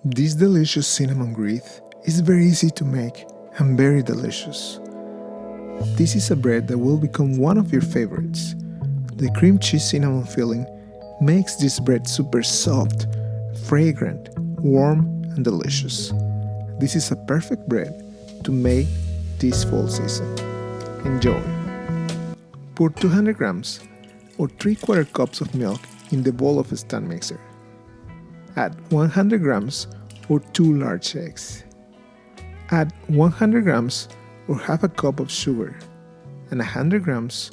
This delicious cinnamon wreath is very easy to make and very delicious. This is a bread that will become one of your favorites. The cream cheese cinnamon filling makes this bread super soft, fragrant, warm, and delicious. This is a perfect bread to make this fall season. Enjoy! Pour 200 grams or 3/4 cups of milk in the bowl of a stand mixer. Add 100 grams or 2 large eggs. Add 100 grams or half a cup of sugar and 100 grams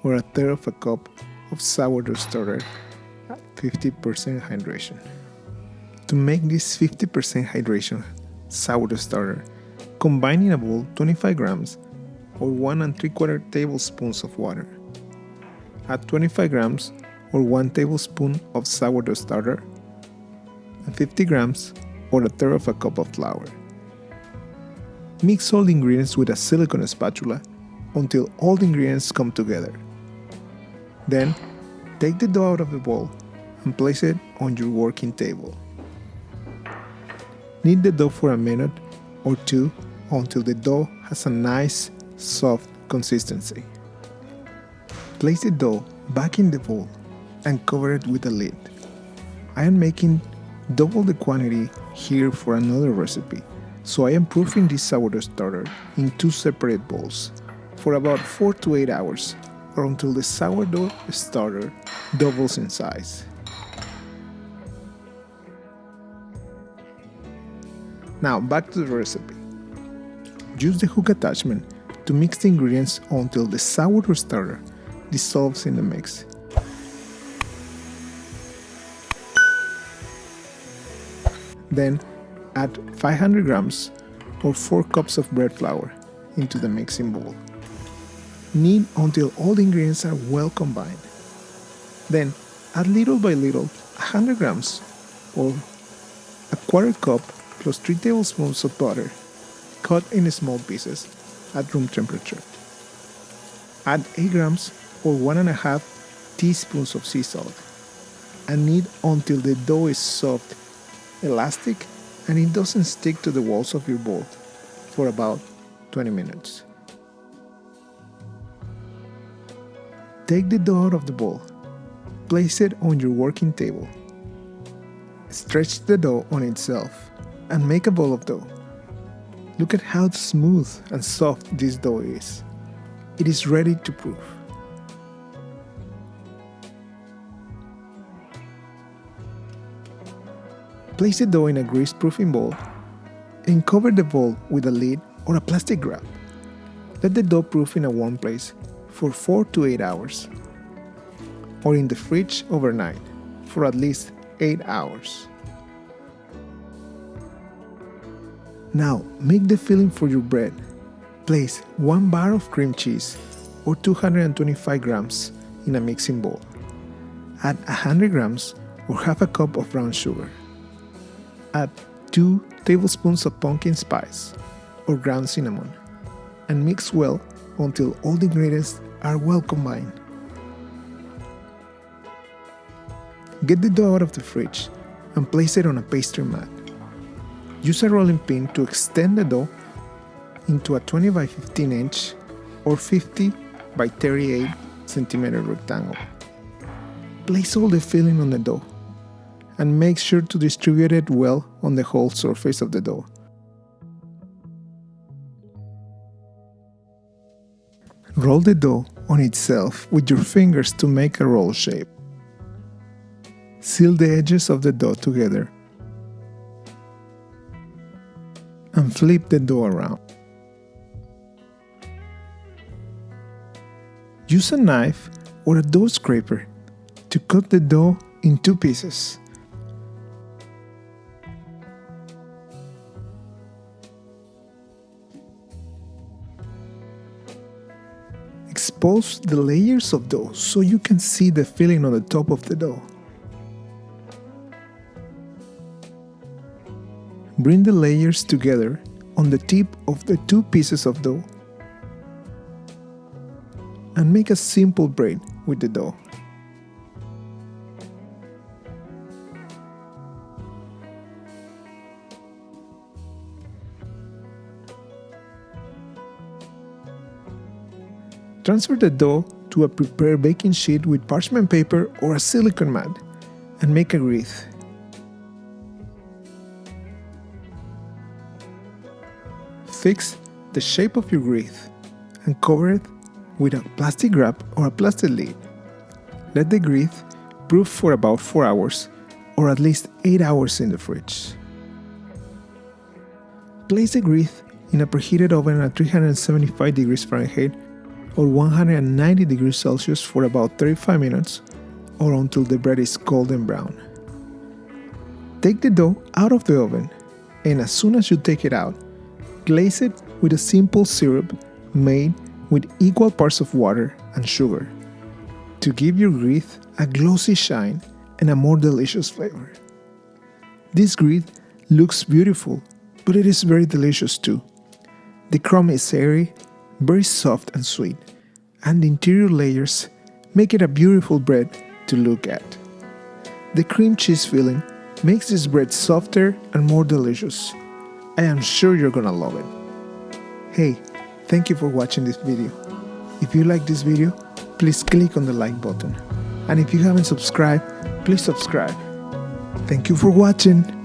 or a third of a cup of sourdough starter at 50% hydration. To make this 50% hydration sourdough starter, combine in a bowl 25 grams or 1 3/4 tablespoons of water. Add 25 grams or 1 tablespoon of sourdough starter and 50 grams or a third of a cup of flour. Mix all the ingredients with a silicone spatula until all the ingredients come together. Then, take the dough out of the bowl and place it on your working table. Knead the dough for a minute or two until the dough has a nice, soft consistency. Place the dough back in the bowl and cover it with a lid. I am making double the quantity here for another recipe, so I am proofing this sourdough starter in 2 separate bowls for about 4 to 8 hours or until the sourdough starter doubles in size. Now back to the recipe. Use the hook attachment to mix the ingredients until the sourdough starter dissolves in the mix. Then add 500 grams or 4 cups of bread flour into the mixing bowl. Knead until all the ingredients are well combined. Then add little by little 100 grams or a quarter cup plus 3 tablespoons of butter cut in small pieces at room temperature. Add 8 grams or 1.5 teaspoons of sea salt and knead until the dough is soft, elastic, and it doesn't stick to the walls of your bowl for about 20 minutes. Take the dough out of the bowl. Place it on your working table. Stretch the dough on itself and make a ball of dough. Look at how smooth and soft this dough is. It is ready to proof. Place the dough in a grease-proofing bowl and cover the bowl with a lid or a plastic wrap. Let the dough proof in a warm place for 4 to 8 hours or in the fridge overnight for at least 8 hours. Now make the filling for your bread. Place 1 bar of cream cheese or 225 grams in a mixing bowl. Add 100 grams or half a cup of brown sugar. Add 2 tablespoons of pumpkin spice or ground cinnamon and mix well until all the ingredients are well combined. Get the dough out of the fridge and place it on a pastry mat. Use a rolling pin to extend the dough into a 20 by 15 inch or 50 by 38 centimeter rectangle. Place all the filling on the dough and make sure to distribute it well on the whole surface of the dough. Roll the dough on itself with your fingers to make a roll shape. Seal the edges of the dough together and flip the dough around. Use a knife or a dough scraper to cut the dough in 2 pieces. Expose the layers of dough so you can see the filling on the top of the dough. Bring the layers together on the tip of the 2 pieces of dough and make a simple braid with the dough. Transfer the dough to a prepared baking sheet with parchment paper or a silicone mat and make a wreath. Fix the shape of your wreath and cover it with a plastic wrap or a plastic lid. Let the wreath proof for about 4 hours or at least 8 hours in the fridge. Place the wreath in a preheated oven at 375 degrees Fahrenheit or 190 degrees Celsius for about 35 minutes or until the bread is golden brown. Take the dough out of the oven and as soon as you take it out, glaze it with a simple syrup made with equal parts of water and sugar to give your wreath a glossy shine and a more delicious flavor. This wreath looks beautiful, but it is very delicious too. The crumb is airy, very soft and sweet, and the interior layers make it a beautiful bread to look at. The cream cheese filling makes this bread softer and more delicious. I am sure you're gonna love it. Hey, thank you for watching this video. If you like this video, please click on the like button. And if you haven't subscribed, please subscribe. Thank you for watching.